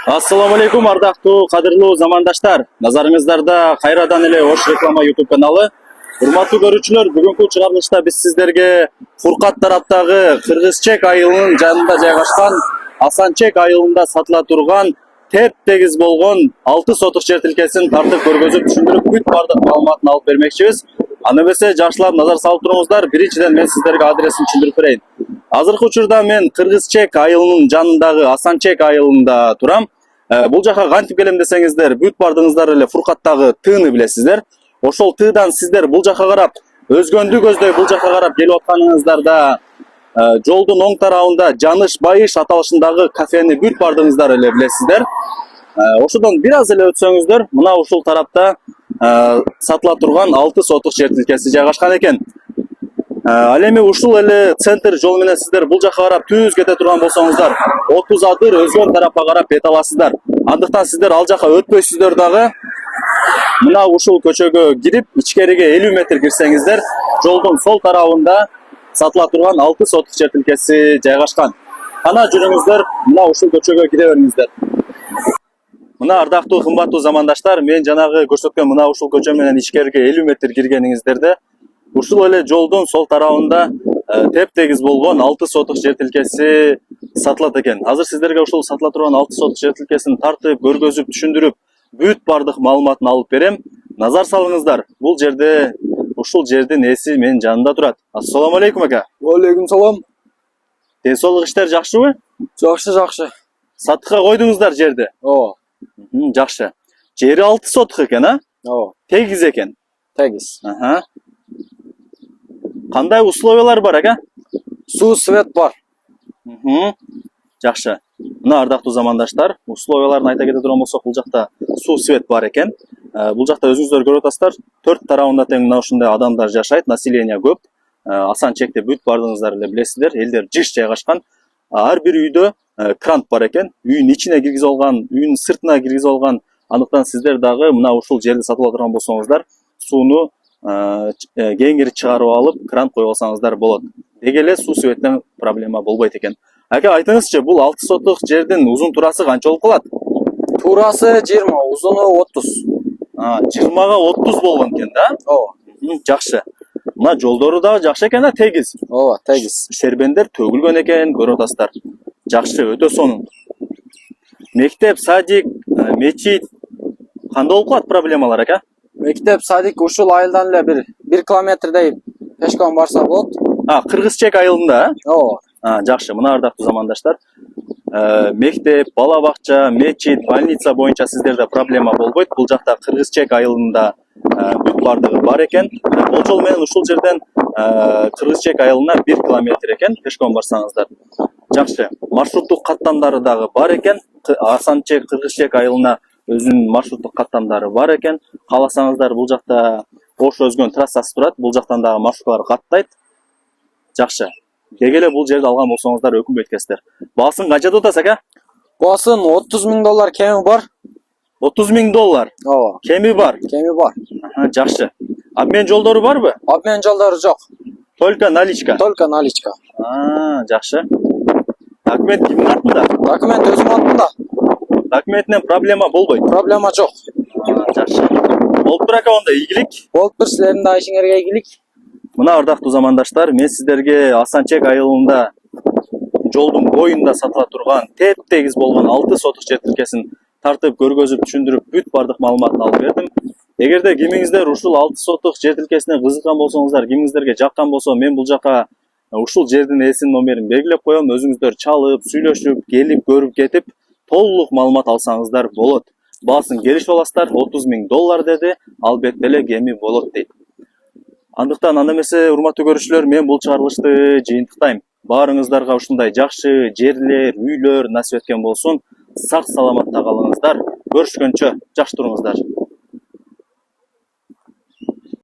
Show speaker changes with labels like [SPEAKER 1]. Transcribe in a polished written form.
[SPEAKER 1] Assalamu alaikum ардактуу кадырлуу замандаштар. Назарыңыздарда кайрадан эле Ош реклама YouTube каналы. Урматтуу көрүүчүлөр, бүгүнкү чыгарылышта биз сиздерге Фуркат тараптагы Кыргызчек айылынын жанында жайгашкан Асанчек айылында сатыла турган теп-тегиз болгон 6 сотук жер тилкесин тартып көргөзүп түшүндүрүп бүт бардык маалыматын алып бермекчибиз. Аны эмесе жакшылап назар салып туруңуздар. Биринчиден мен сиздерге адресин түшүндүрүп берейин. Азыркы учурда мен Кыргызчек айылынын жанындагы Асанчек айылында турам. Бул жака кантип келем десеңиздер, бүт бардыңыздар эле Фуркаттагы тыыны билесиздер. Ошол тыыдан сиздер бул жака карап, өзгөндү көздөй бул жака карап келип атканыңыздарда жолдун оң тарабында Жаныш Байыш аталышындагы кафени бүт бардыңыздар эле билесиздер. Ошодон бир аз эле өтсөңүздөр, мына ушул тарапта сатыла турган 6 сотук жер тилкеси жайгашкан экен. Ал эми ушул эле центр жол менен сиздер бул жака карап түз кете турган болсоңуздар, 30 адыр өзгөн тарапка карап бет аласыздар. Андыктан сиздер ал жака өтпөйсүздөр дагы. Мына ушул көчөгө кирип, ичкериге 50 метр кирсеңиздер, жолдун сол тарабында сатыла турган 6 сотук жер тилкеси жайгашкан. Ана жүрүңүздөр, мына ушул көчөгө кире бериңиздер. Мына ардактуу кымбаттуу замандаштар, мен жанагы көрсөткөн мына ушул көчө менен ичкериге 50 метр киргениңиздерде ушул эле жолдун сол тарабында теп-тегиз болгон 6 сотук жер тилкеси сатылат экен. Азыр сиздерге ушул сатыла турган 6 сотук жер тилкесин тартып, көргөзүп, түшүндүрүп, бүт бардык маалыматын алып берем. Назар салыңыздар. Бул жерде ушул жердин ээси менин жанымда турат. Ассаламу алейкум ака.
[SPEAKER 2] Алейкум салам.
[SPEAKER 1] Ден соолук иштер жакшыбы?
[SPEAKER 2] Жакшы.
[SPEAKER 1] Сатыкка койдуңуздар жерди?
[SPEAKER 2] Ооба.
[SPEAKER 1] Жакшы. Жери 6 сотук экен, а?
[SPEAKER 2] Ооба.
[SPEAKER 1] Тегиз экен.
[SPEAKER 2] Тегиз.
[SPEAKER 1] Кандай условиялар бар ака?
[SPEAKER 2] Суу, свет бар.
[SPEAKER 1] Жакшы. Мына ардактуу замандаштар, условияларын айта кете турган болсок, бул жакта суу, свет бар экен. Бул жакта өзүңүздөр көрүп атасыздар, 4 тарабында тең мына ушундай адамдар жашайт, население көп. Асанчекте бүт бардыңыздар эле билесиздер, элдер жыш жайгашкан. Ар бир үйдө кран бар экен. Үйдүн ичине киргизип алган, үйдүн сыртына киргизип алган. Андыктан сиздер дагы мына ушул жерди сатып турган болсоңуздар, сууну кеңири чыгарып алып, кран коюп алсаңыздар болот. Деги эле суу светтен проблема болбойт экен. Ака, айтыңызчы, бул 6 сотук жердин узун турасы канча болуп калат?
[SPEAKER 2] Турасы 20, узуну 30.
[SPEAKER 1] 20га 30 болгон экен да?
[SPEAKER 2] Ооба.
[SPEAKER 1] Жакшы. Мына жолдору да жакшы экен, тегиз.
[SPEAKER 2] Ооба, тегиз.
[SPEAKER 1] Шербендер төгүлгөн экен, көрүп атасыздар. Жакшы, өтө сонун. Мектеп, садик, мечит кандай болуп калат проблемалар ака?
[SPEAKER 2] Мектеп, садик ушул айылдан эле 1 километрдей пешком барса болот.
[SPEAKER 1] Кыргызчек айылында,
[SPEAKER 2] Ооба.
[SPEAKER 1] Жакшы, мына ардактуу замандаштар. Мектеп, бала бакча, мечит, больница боюнча сиздерде проблема болбойт. Бул жакта Кыргызчек айылында бүт бардыгы бар экен. Болжол менен ушул жерден Кыргызчек айылына 1 километр экен, пешком барсаңыздар. Жакшы, маршруттук каттамдары дагы бар экен. Асанчек, Кыргызчек айылына өзүнүн маршруттук каттамдары бар экен. Кааласаңыздар, бул жакта Ош өзгөн трассасы турат, бул жактан дагы маршруттар каттайт. Жакшы. Деги эле бул жерди алган болсоңуздар өкүнбөйт экенсиздер. Баасын канча деп атасыз ака?
[SPEAKER 2] Баасын $30,000 кеми бар.
[SPEAKER 1] $30,000.
[SPEAKER 2] Ооба.
[SPEAKER 1] Кеми бар.
[SPEAKER 2] Кеми бар.
[SPEAKER 1] Жакшы. Обмен жолдору барбы?
[SPEAKER 2] Обмен жолдору жок.
[SPEAKER 1] Только наличка.
[SPEAKER 2] Только наличка.
[SPEAKER 1] Жакшы. Документ кимдин атында?
[SPEAKER 2] Документ өзүм атымда.
[SPEAKER 1] Документинен проблема болбойт.
[SPEAKER 2] Проблема жок.
[SPEAKER 1] Жакшы. Болуптур ака, онда ийгилик.
[SPEAKER 2] Болуптур, силердин да ишиңерге ийгилик.
[SPEAKER 1] Мына ардактуу замандаштар, мен сиздерге Асанчек айылында жолдун боюнда сатыла турган теп-тегиз болгон 6 сотук жер тилкесин тартып, көргөзүп, түшүндүрүп, бүт бардык маалыматын алып бердим. Эгерде кимиңиздер ушул 6 сотук жер тилкесине кызыккан болсоңуздар, кимиңиздерге жаккан болсо, мен бул жака ушул жердин ээсинин номерин белгилеп коем. Өзүңүздөр чалып, сүйлөшүп, келип, көрүп кетип, толук маалымат алсаңыздар болот. Баасын келишип аласыздар, $30,000 деди, албетте эле кеми болот дейт. Андыктан аны эмесе, урматтуу көрүүчүлөр, мен бул чыгарылышты жыйынтыктайм. Баарыңыздарга ушундай жакшы жерлер, үйлөр насип эткен болсун. Сак саламатта калыңыздар. Көрүшкөнчө жакшы туруңуздар.